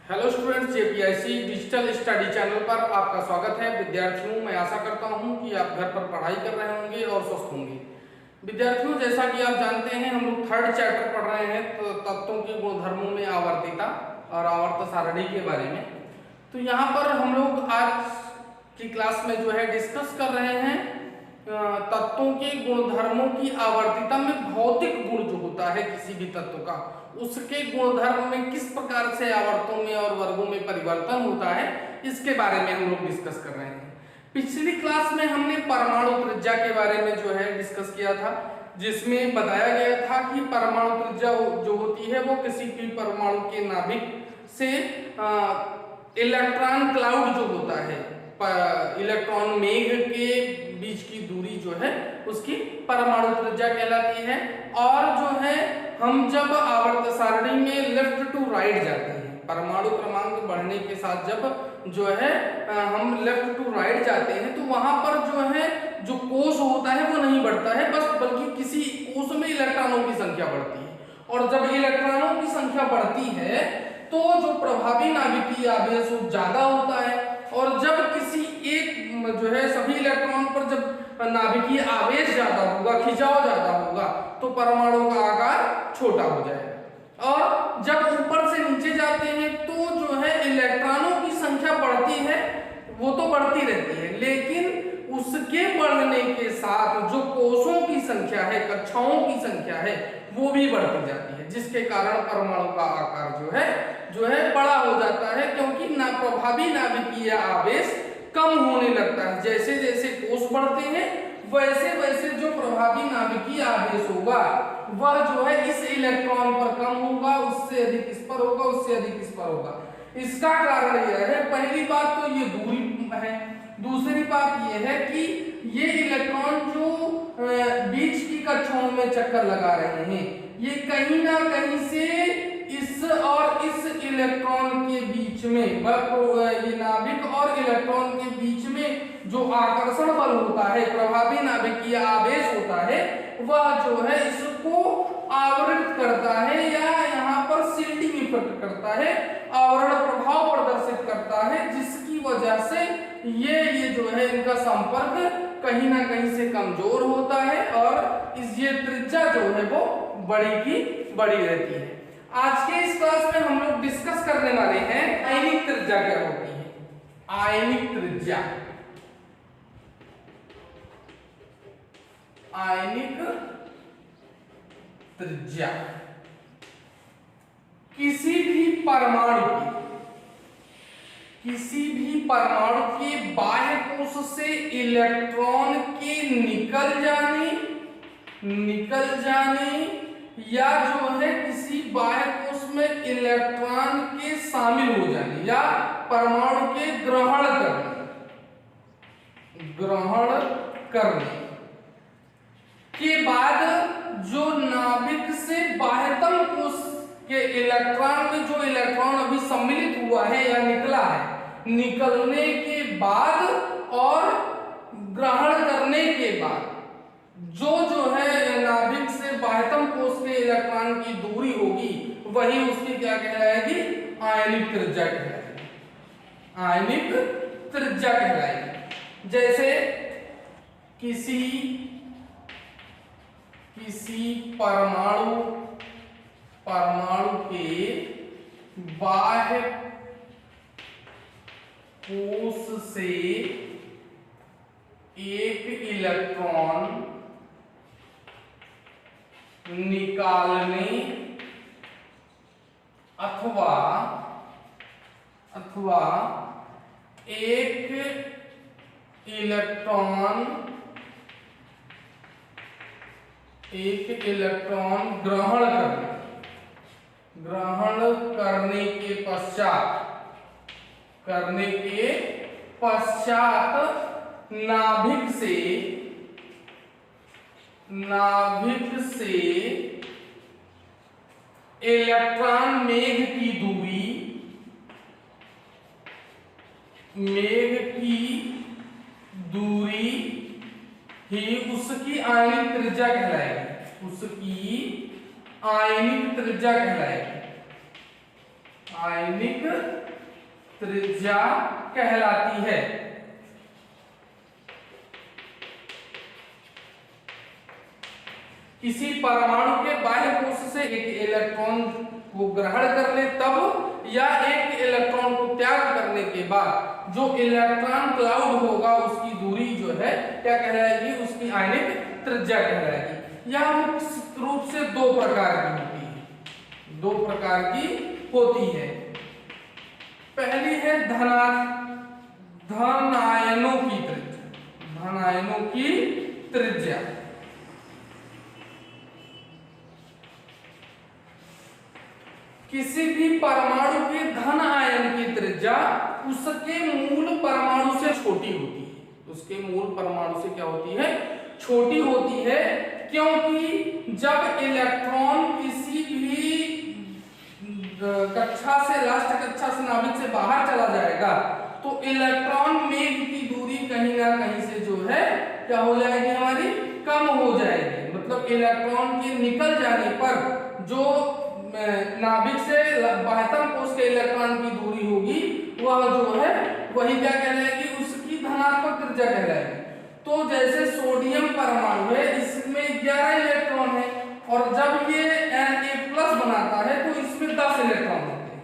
Hello students, JPIC digital study channel पर आपका स्वागत है। विद्यार्थियों, मैं आशा करता हूं कि आप घर पर पढ़ाई कर रहे होंगे और स्वस्थ होंगे। विद्यार्थियों, जैसा कि आप जानते हैं, हम लोग थर्ड चैप्टर पढ़ रहे हैं तो तत्वों के गुणधर्मों में आवर्तिता और आवर्त सारणी के बारे में। तो यहाँ पर हम लोग आज की क्लास में जो है डिस्कस कर रहे हैं तत्वों के गुणधर्मों की आवर्तिता में भौतिक गुण जो होता है किसी भी तत्व का, उसके गुणधर्म में किस प्रकार से आवर्तों में और वर्गों में परिवर्तन होता है, इसके बारे में हम लोग डिस्कस कर रहे हैं। पिछली क्लास में हमने परमाणु त्रिज्या के बारे में जो है डिस्कस किया था, जिसमें बताया गया था कि परमाणु त्रिज्या जो होती है वो किसी भी परमाणु के नाभिक से इलेक्ट्रॉन क्लाउड जो होता है, इलेक्ट्रॉन मेघ के बीच की दूरी जो है उसकी परमाणु त्रिज्या कहलाती है। और जो है हम जब आवर्त सारणी में लेफ्ट टू राइट जाते हैं, परमाणु क्रमांक बढ़ने के साथ जब जो है हम लेफ्ट टू राइट जाते हैं, तो वहां पर जो है जो कोष होता है वो नहीं बढ़ता है, बल्कि किसी कोष में इलेक्ट्रॉनों की संख्या बढ़ती है। और जब इलेक्ट्रॉनों की संख्या बढ़ती है तो जो प्रभावी नाभिकीय आवेश ज्यादा होता है, और जब किसी एक जो है सभी इलेक्ट्रॉन पर जब नाभिकीय आवेश ज्यादा होगा, खिंचाव ज्यादा होगा, तो परमाणु का आकार छोटा हो जाएगा। और जब ऊपर से नीचे जाते हैं तो जो है इलेक्ट्रॉनों की संख्या बढ़ती है, वो तो बढ़ती रहती है, लेकिन उसके बढ़ने के साथ जो कोषों की संख्या है, कक्षाओं की संख्या है, वो भी बढ़ती जाती है, जिसके कारण परमाणु का आकार जो है बड़ा हो जाता है, क्योंकि प्रभावी नाभिकीय आवेश कम होने लगता है। जैसे जैसे कोष बढ़ते हैं वैसे वैसे जो प्रभावी नाभिकीय आवेश होगा वह जो है इस इलेक्ट्रॉन पर कम होगा, उससे अधिक इस पर होगा, उससे अधिक इस पर होगा। इसका कारण यह है, पहली बात तो ये दूरी है, दूसरी बात यह है कि ये इलेक्ट्रॉन जो बीच की कक्षाओं में चक्कर लगा रहे हैं, ये कहीं ना कहीं से इस और इस इलेक्ट्रॉन के बीच में, ये नाभिक और इलेक्ट्रॉन के बीच में जो आकर्षण बल होता है, प्रभावी नाभिकीय आवेश होता है, वह जो है इसको आवृत करता है, या यहाँ पर शिल्डिंग इफेक्ट करता है, आवरण प्रभाव प्रदर्शित करता है, जिसकी वजह से ये जो है इनका संपर्क कहीं ना कहीं से कमजोर होता है, और ये त्रिज्या जो है वो बड़ी की बड़ी रहती है। आज के इस क्लास में हम लोग डिस्कस करने वाले हैं आयनिक त्रिज्या क्या होती है। आयनिक त्रिज्या, आयनिक त्रिज्या किसी भी परमाणु के बाह्य कोश से इलेक्ट्रॉन के निकल जाने या जो है किसी बाह्य कोश में इलेक्ट्रॉन के शामिल हो जाने या परमाणु के ग्रहण करने के बाद जो नाभिक से बाह्यतम कोश के इलेक्ट्रॉन में जो इलेक्ट्रॉन अभी सम्मिलित हुआ है या निकला है, निकलने के बाद और ग्रहण करने के बाद जो है नाभिक से बाह्यतम कोश के इलेक्ट्रॉन की दूरी होगी, वही उसकी क्या कहलाएगी? आयनिक त्रिज्या कहलाएगी। आयनिक त्रिज्या कहलाएगी। जैसे किसी परमाणु के बाह्य कोश से एक इलेक्ट्रॉन निकालने अथवा एक इलेक्ट्रॉन ग्रहण करने के पश्चात नाभिक से इलेक्ट्रॉन मेघ की दूरी ही उसकी आयनिक त्रिज्या कहलाएगी। आयनिक त्रिज्या कहलाती है। किसी परमाणु के बाह्य कोश से एक इलेक्ट्रॉन को ग्रहण कर ले तब, या एक इलेक्ट्रॉन को त्याग करने के बाद जो इलेक्ट्रॉन क्लाउड होगा उसकी दूरी जो है क्या कहलाएगी, उसकी आयनिक त्रिज्या कहलाएगी। यह मुख्य रूप से दो प्रकार की होती है, दो प्रकार की होती है। पहली है धन आयनों की त्रिज्या, धन आयनों की त्रिज्या। किसी भी परमाणु के धन आयन की त्रिज्या उसके मूल परमाणु से छोटी होती है, उसके मूल परमाणु से क्या होती है, छोटी होती है। क्योंकि जब इलेक्ट्रॉन किसी भी कक्षा से, लास्ट कक्षा से, नाभिक से बाहर चला जाएगा तो इलेक्ट्रॉन मेघ की दूरी कहीं ना कहीं से जो है क्या हो जाएगी, हमारी कम हो जाएगी। मतलब इलेक्ट्रॉन के निकल जाने पर जो नाभिक से बाह्यतम कोश के इलेक्ट्रॉन की दूरी होगी वह जो है वही क्या कहलाएगी, उसकी धनात्मक त्रिज्या कहलाएगी। तो जैसे सोडियम परमाणु है, इसमें 11 इलेक्ट्रॉन है और जब ये Na+ बनाता है तो इसमें 10 इलेक्ट्रॉन होते हैं।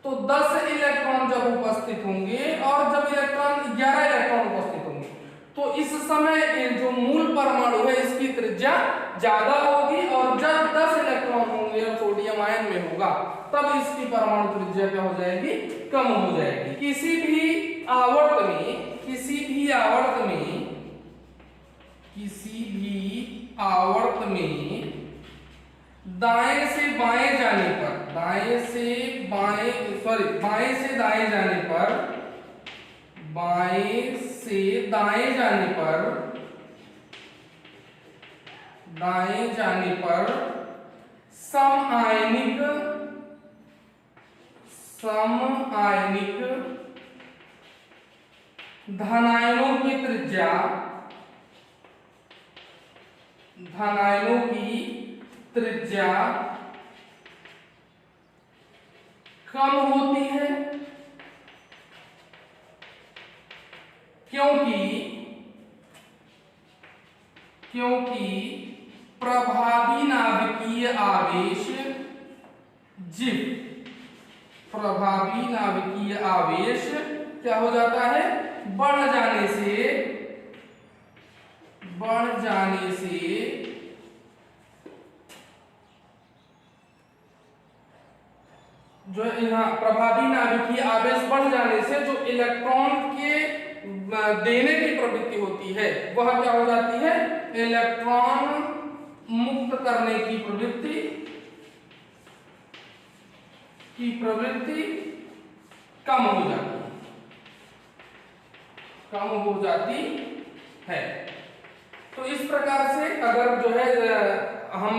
तो 10 इलेक्ट्रॉन जब उपस्थित होंगे और जब 11 इलेक्ट्रॉन उपस्थित होंगे तो इस समय जो मूल परमाणु है इसकी त्रिज्या ज्यादा होगी, और जब 10 इलेक्ट्रॉन होंगे और सोडियम आयन में होगा तब इसकी परमाणु त्रिज्या क्या हो जाएगी, कम हो जाएगी। किसी भी आवर्त में दाएं से बाएं जाने पर, बाएं से दाएं जाने पर समआयनिक धनायनों की त्रिज्या कम होती है, क्योंकि प्रभावी नाभिकीय आवेश क्या हो जाता है, बढ़ जाने से जो यहाँ प्रभावी नाभिकीय आवेश बढ़ जाने से जो इलेक्ट्रॉन के देने की प्रवृत्ति होती है वह क्या हो जाती है, इलेक्ट्रॉन मुक्त करने की प्रवृत्ति कम हो जाती है। तो इस प्रकार से अगर जो है हम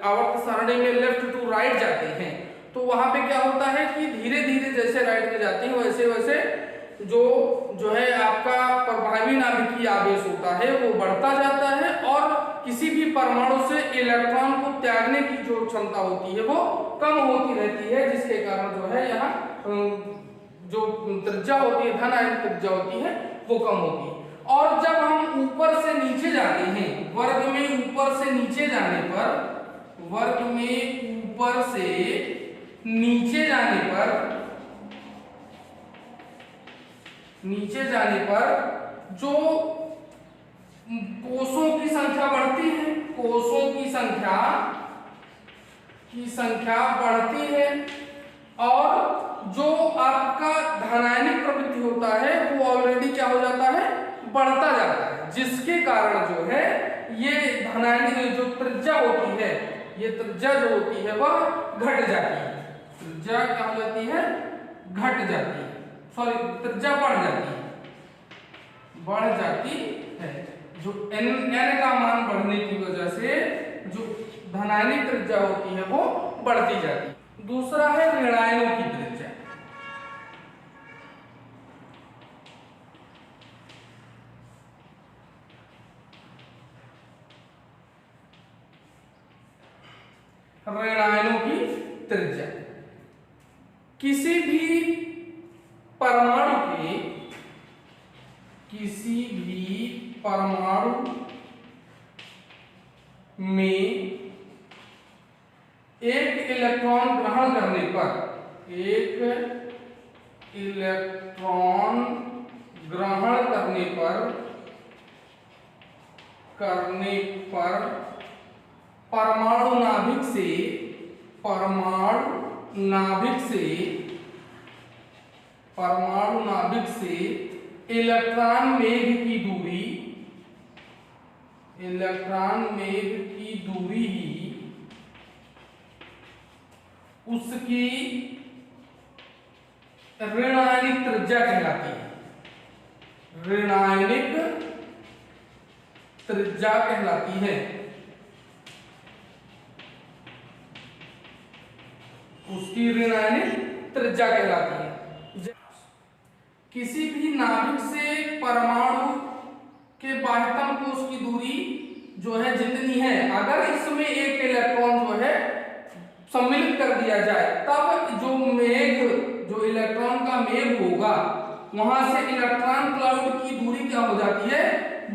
आवर्त सारणी में लेफ्ट टू राइट जाते हैं तो वहां पे क्या होता है कि धीरे धीरे जैसे राइट में जाते हैं वैसे वैसे जो है आपका प्रभावी नाभिकीय आवेश होता है वो बढ़ता जाता है, और किसी भी परमाणु से इलेक्ट्रॉन को त्यागने की जो क्षमता होती है वो कम होती रहती है, जिसके कारण जो है यहाँ जो त्रिज्या होती है, धन आयन त्रिज्या होती है वो कम होती है। और जब हम ऊपर से नीचे जाते हैं, वर्ग में ऊपर से नीचे जाने पर जो कोषों की संख्या बढ़ती है, बढ़ती है, और जो आपका धनायनिक प्रवृत्ति होता है वो ऑलरेडी क्या हो जाता है, बढ़ता जाता है, जिसके कारण जो है ये धनायनिक जो त्रिज्या होती है, ये त्रिज्या जो होती है वह घट जाती है। त्रिज्या क्या हो जाती है, घट जाती है, सॉरी त्रिज्या बढ़ जाती है। जो n का मान बढ़ने की वजह से जो धनायनिक त्रिज्या होती है वो बढ़ती जाती है। दूसरा है ऋणायनों की त्रिज्या। ऋणायनों की त्रिज्या परमाणु के किसी भी परमाणु में एक इलेक्ट्रॉन ग्रहण करने पर, एक इलेक्ट्रॉन ग्रहण करने पर परमाणु नाभिक से इलेक्ट्रॉन मेघ की दूरी ही उसकी ऋणायनिक त्रिज्या कहलाती है। ऋणायनिक त्रिज्या कहलाती है। उसकी ऋणायनिक त्रिज्या कहलाती है। किसी भी नाभिक से परमाणु के बाह्यतम कोश की दूरी जो है जितनी है, अगर इसमें एक इलेक्ट्रॉन जो है सम्मिलित कर दिया जाए, तब जो इलेक्ट्रॉन का मेघ होगा, वहां से इलेक्ट्रॉन क्लाउड की दूरी क्या हो जाती है,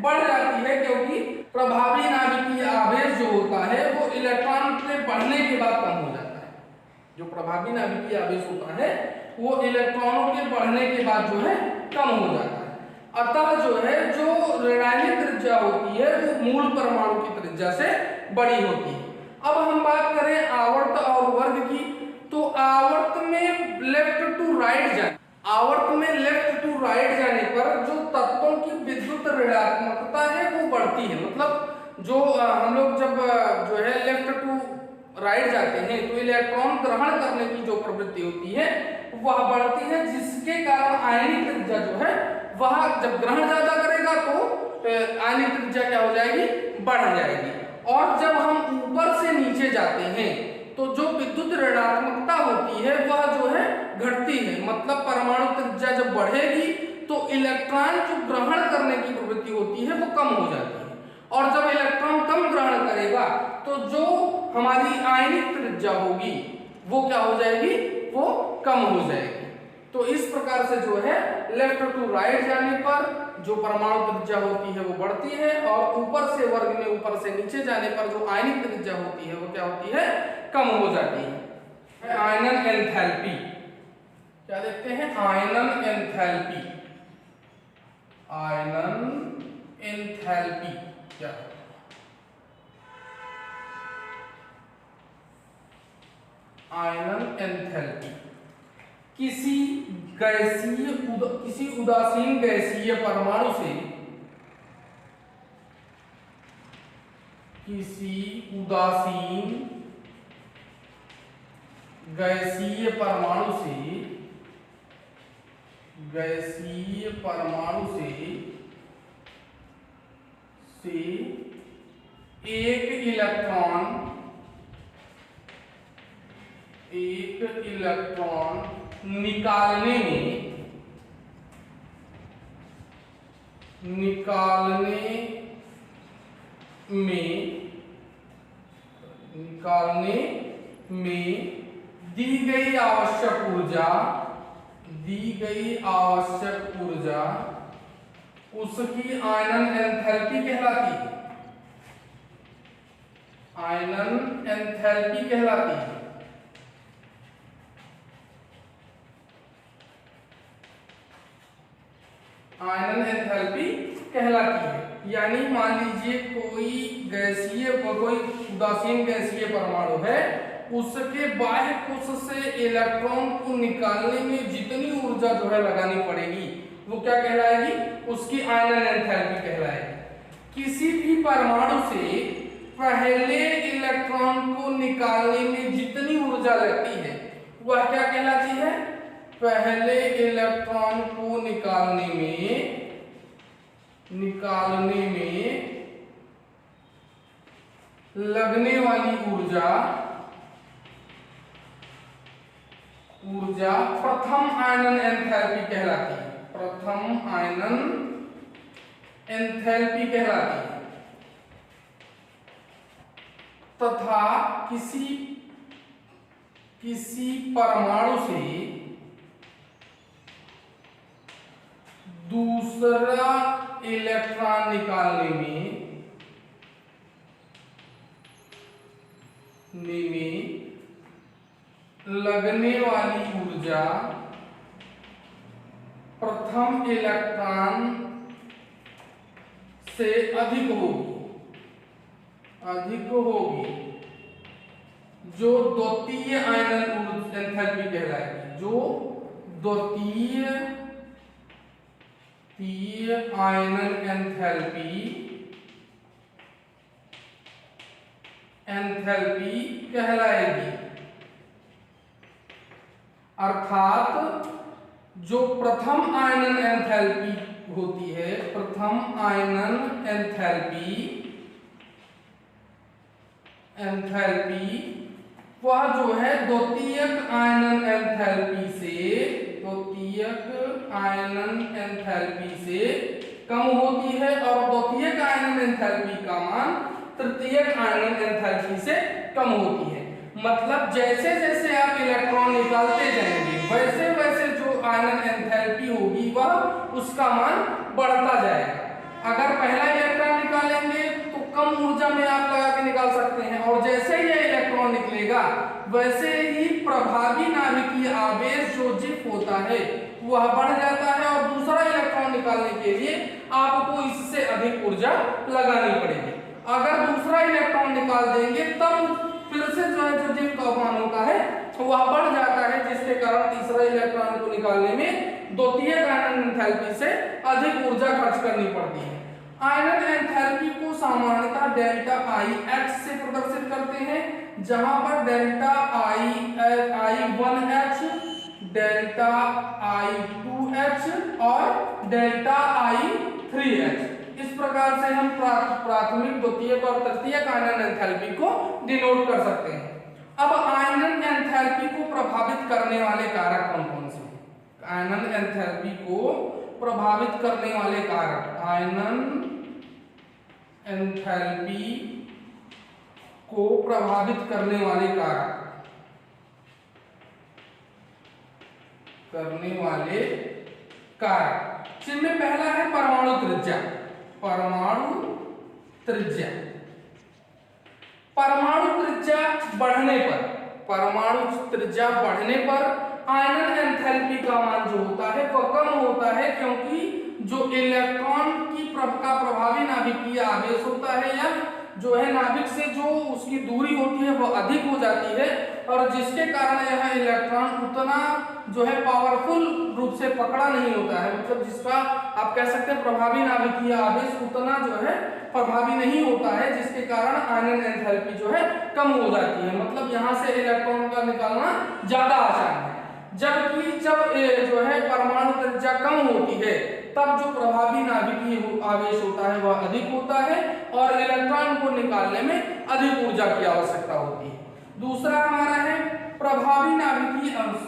बढ़ जाती है, क्योंकि प्रभावी नाभिकीय आवेश जो होता है वो इलेक्ट्रॉन के बढ़ने के बाद कम हो जाता है। जो प्रभावी नाभिकीय आवेश होता है वो इलेक्ट्रॉनों के बढ़ने के बाद जो है कम हो जाता है। अतः जो है जो ऋणायनिक त्रिज्या होती है वो मूल परमाणु की त्रिज्या से बड़ी होती है। अब हम बात करें आवर्त और वर्ग की, तो आवर्त में लेफ्ट टू राइट जाने पर जो तत्वों की विद्युत ऋणात्मकता है वो बढ़ती है। मतलब जो हम लोग जब जो है लेफ्ट टू राइट जाते हैं तो इलेक्ट्रॉन ग्रहण करने की जो प्रवृत्ति होती है वह बढ़ती है, जिसके कारण आयनिक त्रिज्या जो है वह जब ग्रहण ज्यादा करेगा तो आयनिक त्रिज्या क्या हो जाएगी, बढ़ जाएगी। और जब हम ऊपर से नीचे जाते हैं तो जो विद्युत ऋणात्मकता होती है वह जो है घटती है। मतलब परमाणु त्रिज्या जब बढ़ेगी तो इलेक्ट्रॉन जो ग्रहण करने की प्रवृत्ति होती है वो कम हो जाती है, और जब इलेक्ट्रॉन कम ग्रहण करेगा तो जो हमारी आयनिक त्रिज्या होगी वो क्या हो जाएगी, वो कम हो जाएगी। तो इस प्रकार से जो है लेफ्ट टू राइट जाने पर जो परमाणु त्रिज्या होती है वो बढ़ती है, और ऊपर से वर्ग में ऊपर से नीचे जाने पर जो आयनिक त्रिज्या होती है वो क्या होती है, कम हो जाती है। आयनन एंथैल्पी क्या देखते हैं, आयनन एंथैल्पी क्या है? आयनन एंथैल्पी किसी उदासीन गैसीय परमाणु से एक इलेक्ट्रॉन निकालने में दी गई आवश्यक ऊर्जा उसकी आयनन एंथैल्पी कहलाती है। आयनन एंथैल्पी कहलाती है। आयनन एंथैल्पी कहलाती है। यानी मान लीजिए कोई उदासीन गैसीय परमाणु है, उसके बाह्य कोश से इलेक्ट्रॉन को निकालने में जितनी ऊर्जा जो है लगानी पड़ेगी वो क्या कहलाएगी, उसकी आयनन एंथैल्पी कहलाएगी। किसी भी परमाणु से पहले इलेक्ट्रॉन को निकालने में जितनी ऊर्जा लगती है वह क्या कहलाती है, पहले इलेक्ट्रॉन को निकालने में लगने वाली ऊर्जा प्रथम आयनन एंथैल्पी कहलाती है। प्रथम आयनन एंथैल्पी कहलाती है। तथा किसी परमाणु दूसरा इलेक्ट्रॉन निकालने में लगने वाली ऊर्जा प्रथम इलेक्ट्रॉन से अधिक होगी, जो द्वितीय आयनन एंथैल्पी कहलाएगी, जो द्वितीय आयनन एंथैल्पी कहलाएगी। अर्थात जो प्रथम आयनन एंथैल्पी होती है, प्रथम आयनन एंथैल्पी वह जो है द्वितीयक आयनन एंथैल्पी से कम होती है, और द्वितीयक आयनन एंथैल्पी का मान तृतीयक आयनन एंथैल्पी से कम होती है। मतलब जैसे जैसे आप इलेक्ट्रॉन निकालते जाएंगे वैसे वैसे जो आयनन एंथैल्पी होगी वह उसका मान बढ़ता जाएगा। अगर पहला इलेक्ट्रॉन निकालेंगे तो कम ऊर्जा में आप लगा के निकाल सकते हैं, और जैसे ये इलेक्ट्रॉन निकलेगा वैसे ही प्रभावी नाभिकीय आवेश जो जिफ होता है वह बढ़ जाता है, और दूसरा इलेक्ट्रॉन निकालने के लिए आपको इससे अधिक ऊर्जा लगानी पड़ेगी। अगर दूसरा इलेक्ट्रॉन निकाल देंगे तब फिर से जो जिफ का मान होता है वह बढ़ जाता है, जिसके कारण तीसरा इलेक्ट्रॉन को निकालने में द्वितीय आयनन एंथैल्पी से अधिक ऊर्जा खर्च करनी पड़ती है। आयनन एंथैल्पी को सामान्यतः डेल्टा आई एच से प्रदर्शित करते हैं, जहां पर डेल्टा I1H, डेल्टा I2H और डेल्टा I3H। इस प्रकार से हम प्राथमिक, द्वितीयक और तृतीयक आयनन एंथैल्पी को डिनोट कर सकते हैं। अब आयनन एंथैल्पी को प्रभावित करने वाले कारक कौन कौन से हैं? आयनन एंथैल्पी को प्रभावित करने वाले कारक, आयनन एंथैल्पी को प्रभावित करने वाले कारक, जिनमें पहला है परमाणु त्रिज्या। परमाणु त्रिज्या बढ़ने पर आयनन एंथैल्पी का मान जो होता है वह कम होता है, क्योंकि जो इलेक्ट्रॉन का प्रभावी नाभिकीय आवेश होता है या जो है नाभिक से जो उसकी दूरी होती है वह अधिक हो जाती है, और जिसके कारण यह इलेक्ट्रॉन उतना जो है पावरफुल रूप से पकड़ा नहीं होता है। मतलब जिसका आप कह सकते हैं प्रभावी नाभिकीय आवेश उतना जो है प्रभावी नहीं होता है, जिसके कारण आयनन एंथैल्पी जो है कम हो जाती है। मतलब यहाँ से इलेक्ट्रॉन का निकालना ज्यादा आसान है। जबकि जब जो है परमाणु त्रिज्या कम होती है तब जो प्रभावी नाभिकीय आवेश होता है वह अधिक होता है, और इलेक्ट्रॉन को निकालने में अधिक ऊर्जा की आवश्यकता होती है। दूसरा हमारा है प्रभावी नाभिकीय आवेश।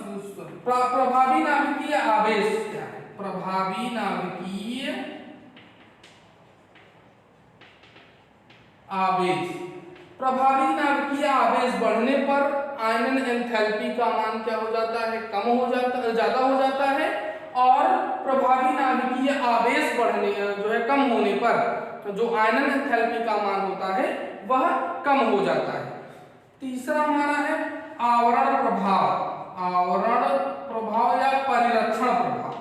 क्या है प्रभावी नाभिकीय आवेश? प्रभावी नाभिकीय आवेश बढ़ने पर आयनन एंथैल्पी का मान क्या हो जाता है? ज्यादा हो जाता है, और प्रभावी नाभिकीय आवेश बढ़ने जो है कम होने पर जो आयनन एंथैल्पी का मान होता है वह कम हो जाता है। तीसरा हमारा है आवरण प्रभाव या परिरक्षण प्रभाव।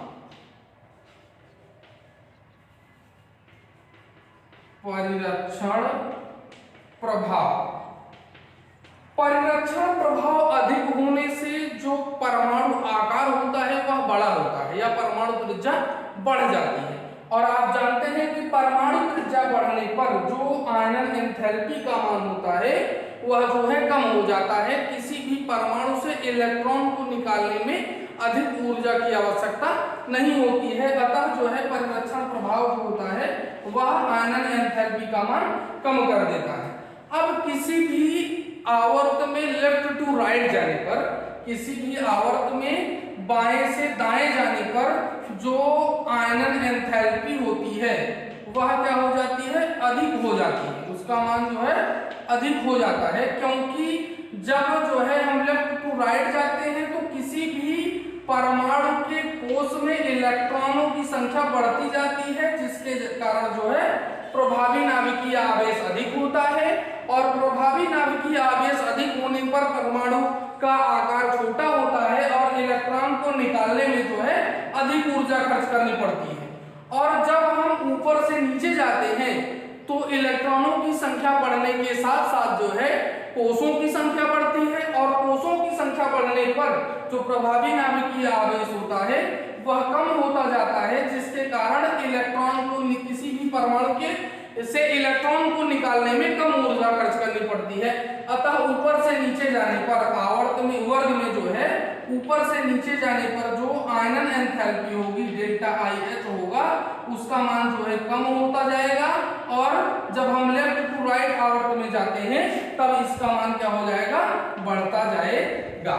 परिरक्षण प्रभाव अधिक होने से जो परमाणु आकार होता है वह बड़ा होता है या परमाणु त्रिज्या बढ़ जाती है। और आप जानते हैं कि परमाणु त्रिज्या बढ़ने पर जो आयनन एंथैल्पी का मान होता है वह जो है कम हो जाता है। किसी भी परमाणु से इलेक्ट्रॉन को निकालने में अधिक ऊर्जा की आवश्यकता नहीं होती है, अतः जो है परिरक्षण प्रभाव जो होता है वह आयनन एंथैल्पी का मान कम कर देता है। अब किसी भी आवर्त में लेफ्ट टू राइट जाने पर, किसी भी आवर्त में बाएं से दाएं जाने पर जो आयनन एंथैल्पी होती है वह क्या हो जाती है? अधिक हो जाती है। उसका मान जो है अधिक हो जाता है, क्योंकि जब जो है हम लेफ्ट टू राइट जाते हैं तो किसी भी परमाणु के कोष में इलेक्ट्रॉनों की संख्या बढ़ती जाती है, जिसके कारण जो है प्रभावी नाभिकीय आवेश अधिक होता है, और प्रभावी नाभिकीय आवेश अधिक होने पर परमाणु का आकार छोटा होता है और इलेक्ट्रॉन को निकालने में जो है अधिक ऊर्जा खर्च करनी पड़ती है। और जब हम ऊपर से नीचे जाते हैं तो इलेक्ट्रॉनों की संख्या बढ़ने के साथ साथ जो है कोषों की संख्या बढ़ती है, और कोषों की संख्या बढ़ने पर जो प्रभावी नाभिकीय आवेश होता है वह कम होता जाता है, जिसके कारण इलेक्ट्रॉन को किसी भी परमाणु के से इलेक्ट्रॉन को निकालने में कम ऊर्जा खर्च करनी पड़ती है। अतः ऊपर से नीचे जाने पर आवर्त में वर्ग में जो है ऊपर से नीचे जाने पर जो आयनन एंथैल्पी होगी डेल्टा IH होगा, उसका मान जो है कम होता जाएगा, और जब हम लेफ्ट टू राइट आवर्त में जाते हैं तब इसका मान क्या हो जाएगा, बढ़ता जाएगा।